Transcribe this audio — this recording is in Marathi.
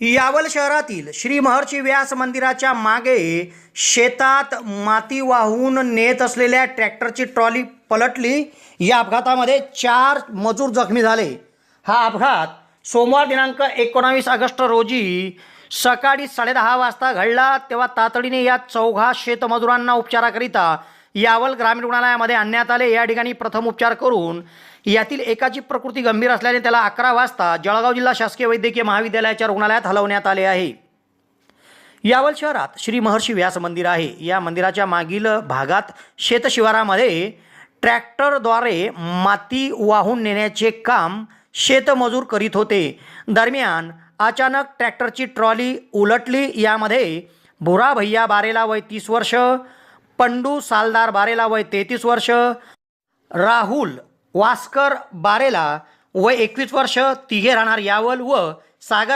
यावल शहरातील श्री महर्षी व्यास मंदिराच्या मागे शेतात माती वाहून नेत असलेल्या ट्रॅक्टरची ट्रॉली पलटली। या अपघातामध्ये 4 मजूर जखमी झाले। हा अपघात सोमवार दिनांक 19 ऑगस्ट रोजी सकाळी 10:30 वाजता घडला। तेव्हा तातडीने या 4 शेतमजुरांना उपचाराकरिता यावल ग्रामीण रुग्णालयामध्ये आणण्यात आले। या ठिकाणी प्रथम उपचार करून यातील एकाची प्रकृती गंभीर असल्याने त्याला 11 वाजता जळगाव जिल्हा शासकीय वैद्यकीय महाविद्यालयाच्या रुग्णालयात हलवण्यात आले आहे। यावल शहरात श्री महर्षी व्यास मंदिर आहे। या मंदिराच्या मागील भागात शेतशिवारामध्ये ट्रॅक्टरद्वारे माती वाहून नेण्याचे काम शेतमजूर करीत होते। दरम्यान अचानक ट्रॅक्टरची ट्रॉली उलटली। यामध्ये भुरा भैया बारेला वय 30 वर्ष, पंडू सालदार बारेला वय 33 वर्ष, राहुल वास्कर बारेला वय 21 वर्ष, तिघे राहणार यावल व सागर